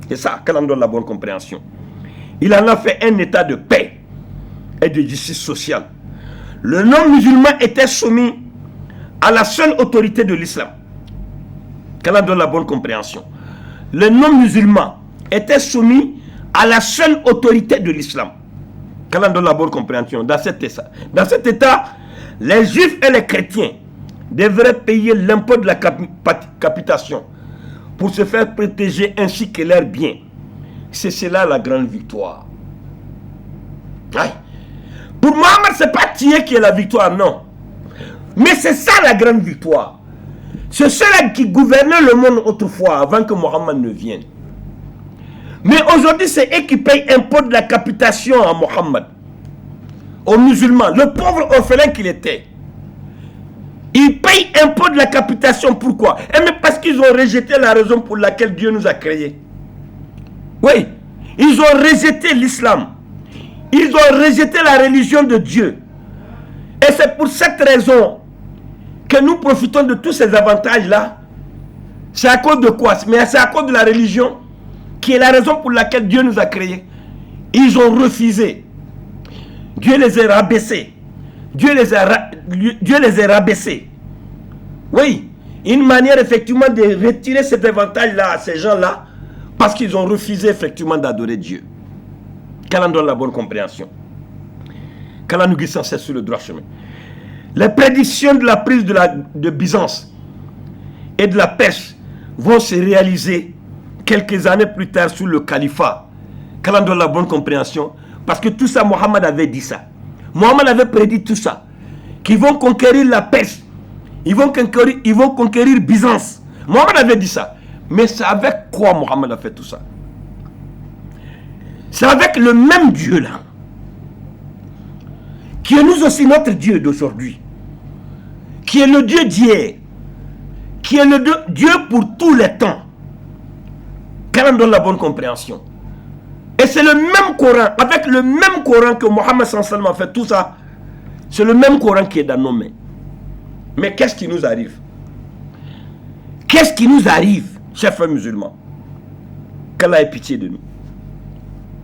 C'est ça, qu'Allah donne la bonne compréhension. Il en a fait un état de paix et de justice sociale. Le non-musulman était soumis à la seule autorité de l'islam. Qu'Allah donne la bonne compréhension. Les non-musulmans étaient soumis à la seule autorité de l'islam. Qu'Allah donne la bonne compréhension. Dans cet état, les juifs et les chrétiens devraient payer l'impôt de la capitation pour se faire protéger ainsi que leurs biens. C'est cela la grande victoire. Ouais. Pour Mohammed, ce n'est pas tuer qui est la victoire, non. Mais c'est ça la grande victoire. C'est ceux-là qui gouvernaient le monde autrefois avant que Mohammed ne vienne. Mais aujourd'hui, c'est eux qui payent impôt de la capitation à Mohammed, aux musulmans, le pauvre orphelin qu'il était. Ils payent impôt de la capitation, pourquoi? Et même parce qu'ils ont rejeté la raison pour laquelle Dieu nous a créés. Oui, ils ont rejeté l'islam. Ils ont rejeté la religion de Dieu. Et c'est pour cette raison que nous profitons de tous ces avantages-là. C'est à cause de quoi? Mais c'est à cause de la religion qui est la raison pour laquelle Dieu nous a créés. Ils ont refusé. Dieu les a rabaissés. Dieu les a rabaissés. Oui, une manière effectivement de retirer cet avantage-là à ces gens-là parce qu'ils ont refusé effectivement d'adorer Dieu. Qu'Allah donne la bonne compréhension. Qu'Allah nous guide sans cesse sur le droit chemin. Les prédictions de la prise de Byzance et de la Perse vont se réaliser quelques années plus tard sous le califat. Qu'Allah donne la bonne compréhension. Parce que tout ça, Mohammed avait dit ça. Mohammed avait prédit tout ça. Qu'ils vont conquérir la Perse. Ils vont conquérir Byzance. Mohammed avait dit ça. Mais c'est avec quoi Mohammed a fait tout ça? C'est avec le même Dieu là, qui est nous aussi notre Dieu d'aujourd'hui, qui est le Dieu d'hier, qui est le Dieu pour tous les temps. Qu'elle en donne la bonne compréhension. Et c'est le même Coran, avec le même Coran que Mohammed sallallahu a fait tout ça. C'est le même Coran qui est dans nos mains. Mais qu'est-ce qui nous arrive? Qu'est-ce qui nous arrive, chers frères musulmans? Qu'Allah ait pitié de nous.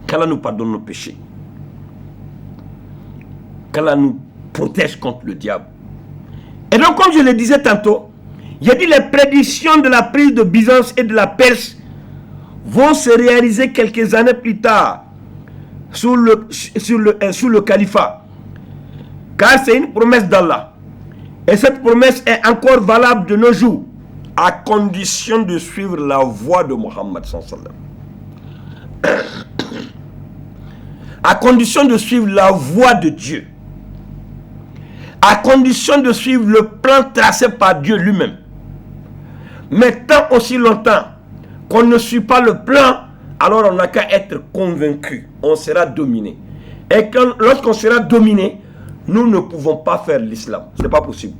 Qu'Allah nous pardonne nos péchés. Qu'Allah nous protège contre le diable. Et donc, comme je le disais tantôt, il a dit les prédictions de la prise de Byzance et de la Perse vont se réaliser quelques années plus tard sous le califat. Car c'est une promesse d'Allah. Et cette promesse est encore valable de nos jours, à condition de suivre la voie de Mohammed sallallahu alayhi wa sallam. À condition de suivre la voie de Dieu. À condition de suivre le plan tracé par Dieu lui-même. Mais tant aussi longtemps qu'on ne suit pas le plan, alors on n'a qu'à être convaincu. On sera dominé. Et lorsqu'on sera dominé, nous ne pouvons pas faire l'islam. Ce n'est pas possible.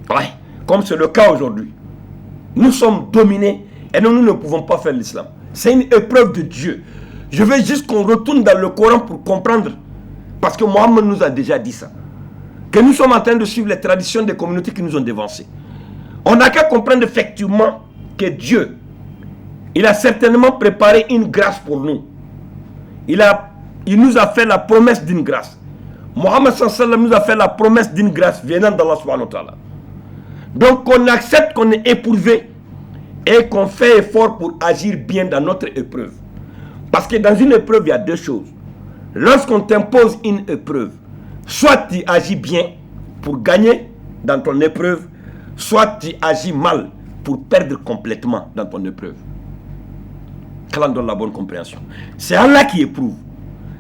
Ouais, comme c'est le cas aujourd'hui. Nous sommes dominés et nous ne pouvons pas faire l'islam. C'est une épreuve de Dieu. Je veux juste qu'on retourne dans le Coran pour comprendre. Parce que Mohammed nous a déjà dit ça. Que nous sommes en train de suivre les traditions des communautés qui nous ont dévancés. On n'a qu'à comprendre effectivement que Dieu, il a certainement préparé une grâce pour nous. Il nous a fait la promesse d'une grâce. Mohammed sallallahu alayhi wa sallam nous a fait la promesse d'une grâce venant d'Allah subhanahu wa ta'ala. Donc qu'on accepte qu'on est éprouvé et qu'on fait effort pour agir bien dans notre épreuve. Parce que dans une épreuve, il y a deux choses. Lorsqu'on t'impose une épreuve, soit tu agis bien pour gagner dans ton épreuve, soit tu agis mal pour perdre complètement dans ton épreuve. Qu'Allah donne la bonne compréhension. C'est Allah qui éprouve.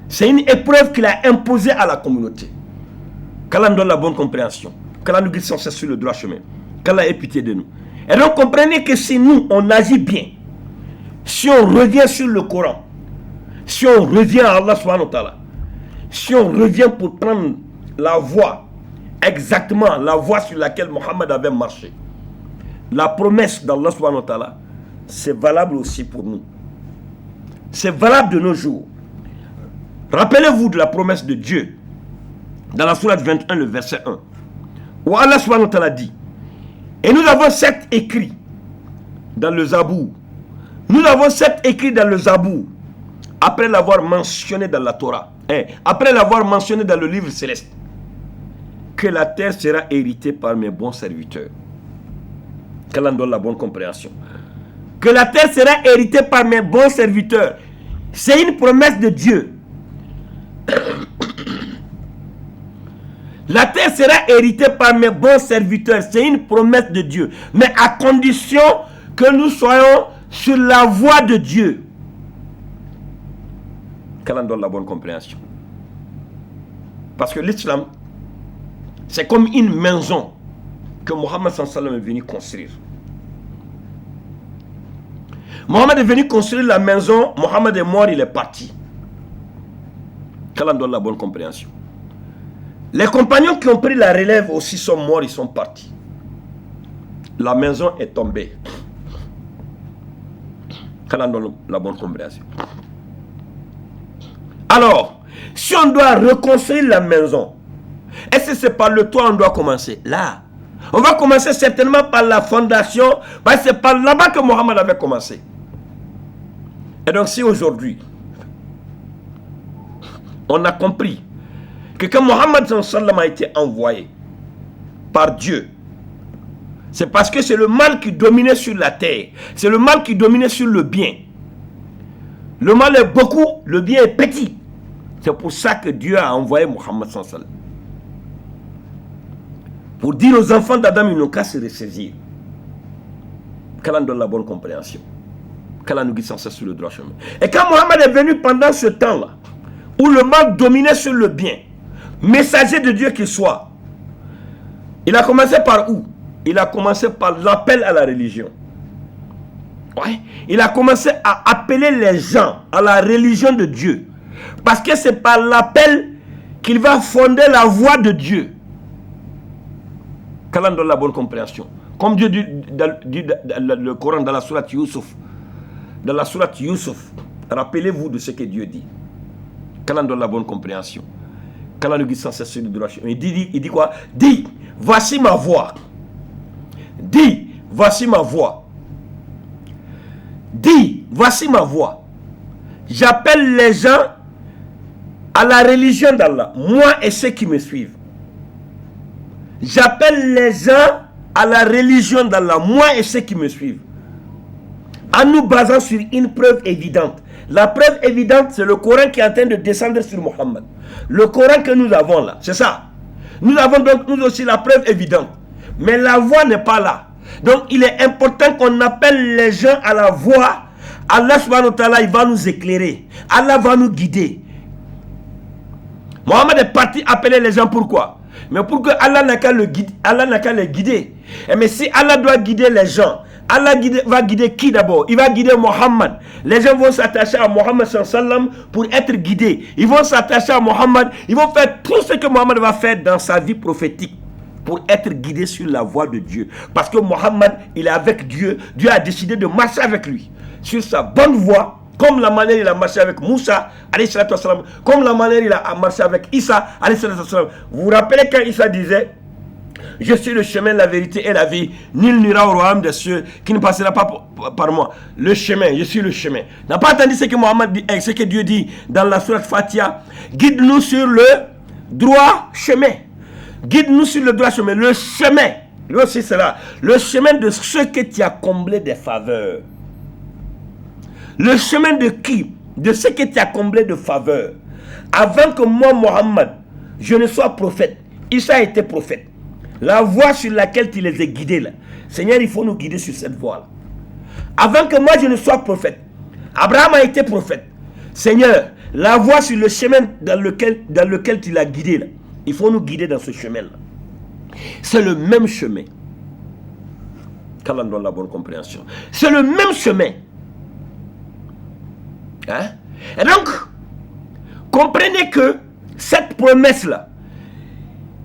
C'est une épreuve qu'il a imposée à la communauté. Qu'Allah donne la bonne compréhension. Qu'Allah nous guide sans cesse sur le droit chemin. Qu'Allah ait pitié de nous. Et donc comprenez que si nous, on agit bien, si on revient sur le Coran, si on revient à Allah subhanahu wa ta'ala, si on revient pour prendre la voie, exactement la voie sur laquelle Mohammed avait marché, la promesse d'Allah subhanahu wa ta'ala, c'est valable aussi pour nous. C'est valable de nos jours. Rappelez-vous de la promesse de Dieu dans la sourate 21, le verset 1, où Allah subhanahu wa ta'ala dit: et nous avons certes écrit dans le Zabour, nous avons certes écrit dans le Zabour, après l'avoir mentionné dans la Torah, après l'avoir mentionné dans le livre céleste, que la terre sera héritée par mes bons serviteurs. Qu'Allah donne la bonne compréhension. Que la terre sera héritée par mes bons serviteurs. C'est une promesse de Dieu. La terre sera héritée par mes bons serviteurs. C'est une promesse de Dieu. Mais à condition que nous soyons sur la voie de Dieu. Qu'Allah donne la bonne compréhension. Parce que l'islam, c'est comme une maison que Mohammed sallallahu alayhi wa sallam est venu construire. Mohammed est venu construire la maison. Mohammed est mort, il est parti. Qu'Allah donne la bonne compréhension. Les compagnons qui ont pris la relève aussi sont morts, ils sont partis. La maison est tombée. Qu'Allah donne la bonne compréhension. Alors, si on doit reconstruire la maison, est-ce que c'est par le toit on doit commencer? Là. On va commencer certainement par la fondation, parce que c'est par là-bas que Mohammed avait commencé. Et donc si aujourd'hui, on a compris que quand Mohammed sallallahu alayhi wa sallam a été envoyé par Dieu, c'est parce que c'est le mal qui dominait sur la terre. C'est le mal qui dominait sur le bien. Le mal est beaucoup, le bien est petit. C'est pour ça que Dieu a envoyé Mohammed sallallahu alayhi wa sallam. Pour dire aux enfants d'Adam, ils n'ont qu'à se ressaisir. Qu'Allah donne la bonne compréhension. Qu'Allah nous guide sans cesse sur le droit chemin. Et quand Mohammed est venu pendant ce temps-là, où le mal dominait sur le bien, messager de Dieu qu'il soit, il a commencé par où? il a commencé par l'appel à la religion. Ouais. Il a commencé à appeler les gens à la religion de Dieu. Parce que c'est par l'appel qu'il va fonder la voie de Dieu. Qu'Allah donne la bonne compréhension. Comme Dieu dit dans le Coran, dans la sourate Yusuf. Dans la sourate Yusuf, rappelez-vous de ce que Dieu dit. Qu'Allah donne la bonne compréhension. Qu'Allah nous guide sans cesse sur le droit chemin. Il dit quoi? Dis, voici ma voix. Dis, voici ma voix. Dis, voici ma voix. J'appelle les gens à la religion d'Allah, moi et ceux qui me suivent. J'appelle les gens à la religion d'Allah, moi et ceux qui me suivent. En nous basant sur une preuve évidente. La preuve évidente, c'est le Coran qui est en train de descendre sur Mohammed. Le Coran que nous avons là, c'est ça. Nous avons donc nous aussi la preuve évidente. Mais la voie n'est pas là. Donc il est important qu'on appelle les gens à la voie. Allah subhanahu wa ta'ala, il va nous éclairer. Allah va nous guider. Mohammed est parti appeler les gens, pourquoi? Mais pour que Allah n'a qu'à les guider. Mais si Allah doit guider les gens, Allah va guider qui d'abord? Il va guider Mohammed. Les gens vont s'attacher à Mohammed sallam pour être guidés. Ils vont s'attacher à Mohammed. Ils vont faire tout ce que Mohammed va faire dans sa vie prophétique pour être guidé sur la voie de Dieu. Parce que Mohammed, il est avec Dieu. Dieu a décidé de marcher avec lui sur sa bonne voie, comme la manière il a marché avec Moussa, comme la manière il a marché avec Isa. Vous vous rappelez quand Isa disait: je suis le chemin, la vérité et la vie. Nul n'ira au royaume des cieux qui ne passera pas par moi. Le chemin, je suis le chemin. N'a pas entendu ce que Mohammed dit, ce que Dieu dit dans la sourate Fatiha? Guide-nous sur le droit chemin. Guide-nous sur le droit chemin. Le chemin, lui aussi c'est là. Le chemin de ceux que tu as comblé des faveurs. Le chemin de qui? De ceux que tu as comblé de faveurs. Avant que moi, Mohammed, je ne sois prophète, Isa était prophète. La voie sur laquelle tu les as guidés là. Seigneur, il faut nous guider sur cette voie là. Avant que moi je ne sois prophète, Abraham a été prophète. Seigneur, la voie sur le chemin dans lequel tu l'as guidé là. Il faut nous guider dans ce chemin là. C'est le même chemin. Qu'Allah donne la bonne compréhension. C'est le même chemin. Hein? Et donc, comprenez que cette promesse là,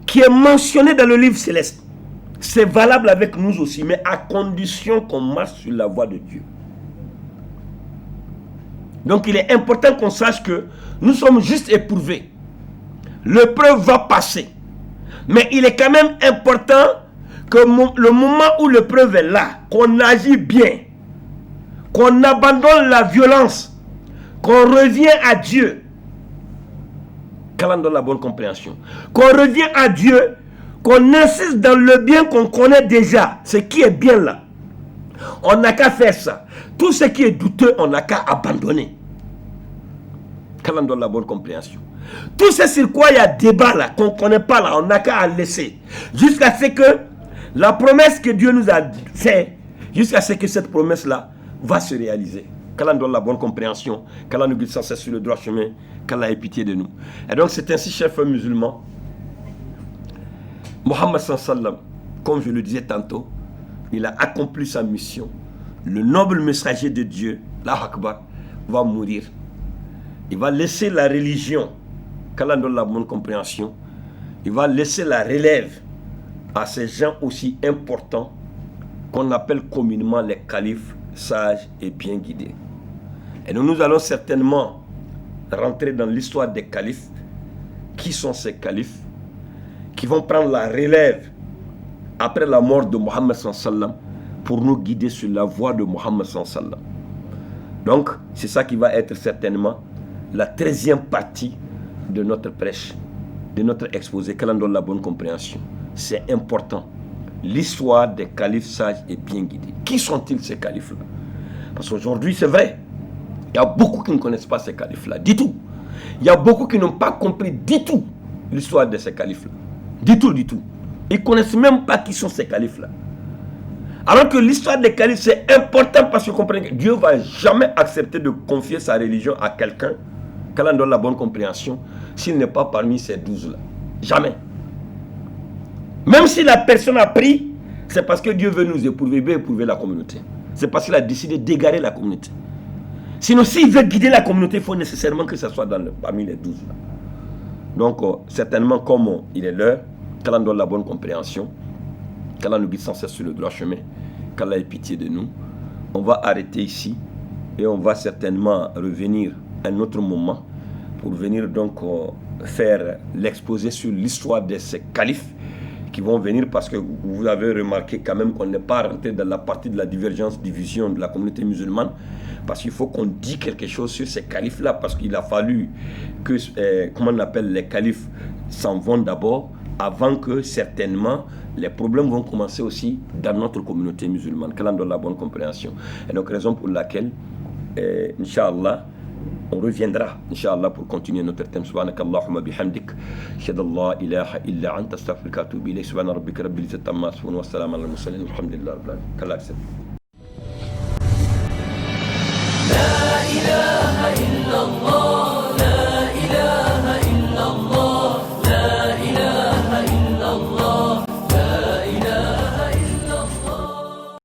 qui est mentionné dans le livre céleste, c'est valable avec nous aussi, mais à condition qu'on marche sur la voie de Dieu. Donc il est important qu'on sache que nous sommes juste éprouvés. L'épreuve va passer. Mais il est quand même important que le moment où l'épreuve est là, qu'on agit bien, qu'on abandonne la violence, qu'on revient à Dieu. Qu'Allah donne la bonne compréhension. Qu'on revient à Dieu, qu'on insiste dans le bien qu'on connaît déjà, ce qui est bien là. On n'a qu'à faire ça. Tout ce qui est douteux, on n'a qu'à abandonner. Qu'Allah donne la bonne compréhension. Tout ce sur quoi il y a débat là, qu'on ne connaît pas là, on n'a qu'à laisser. Jusqu'à ce que la promesse que Dieu nous a faite, jusqu'à ce que cette promesse là va se réaliser. Qu'Allah donne la bonne compréhension, qu'Allah nous guide sans cesse sur le droit chemin, qu'Allah ait pitié de nous. Et donc c'est ainsi, chers frères musulmans, Mohammed sallam, comme je le disais tantôt, il a accompli sa mission. Le noble messager de Dieu, Allahu Akbar, va mourir. Il va laisser la religion, qu'Allah donne la bonne compréhension, il va laisser la relève à ces gens aussi importants qu'on appelle communément les califes sages et bien guidés. Et nous allons certainement rentrer dans l'histoire des califes. Qui sont ces califes qui vont prendre la relève après la mort de Mohammed sallam pour nous guider sur la voie de Mohammed sallam. Donc c'est ça qui va être certainement la 13e partie de notre prêche, de notre exposé. Qu'Allah donne la bonne compréhension. C'est important. L'histoire des califes sages et bien guidés. Qui sont-ils ces califes-là? Parce qu'aujourd'hui c'est vrai, il y a beaucoup qui ne connaissent pas ces califes-là, du tout. Il y a beaucoup qui n'ont pas compris du tout l'histoire de ces califes-là. Du tout, du tout. Ils ne connaissent même pas qui sont ces califes-là. Alors que l'histoire des califes, c'est important parce que comprenez que Dieu ne va jamais accepter de confier sa religion à quelqu'un, qu'Allah donne la bonne compréhension, s'il n'est pas parmi ces 12-là. Jamais. Même si la personne a pris C'est parce que Dieu veut nous éprouver, veut éprouver la communauté. C'est parce qu'il a décidé d'égarer la communauté. Sinon, s'il veut guider la communauté, il faut nécessairement que ce soit parmi les 12. Donc, certainement, comme il est l'heure, qu'Allah nous donne la bonne compréhension, qu'Allah nous guide sans cesse sur le droit chemin, qu'Allah ait pitié de nous. On va arrêter ici et on va certainement revenir à un autre moment pour venir donc faire l'exposé sur l'histoire de ces califes qui vont venir, parce que vous avez remarqué quand même qu'on n'est pas rentré dans la partie de la divergence, division de la communauté musulmane, parce qu'il faut qu'on dise quelque chose sur ces califes-là, parce qu'il a fallu que, comment on appelle, les califes s'en vont d'abord, avant que certainement les problèmes vont commencer aussi dans notre communauté musulmane, qu'elle en donne la bonne compréhension. Et donc, raison pour laquelle, Inch'Allah, on reviendra, Inch'Allah, pour continuer notre thème. Subhanakallahumma bihamdik, shada Allah ilaha illa anta astaghfiruka wa atubu ilayk. Subhana rabbika rabbil izzati amma yasifun wa salamun alal mursalin walhamdulillahi rabbil alamin. Qu'Allah accepte. La ilaha illallah.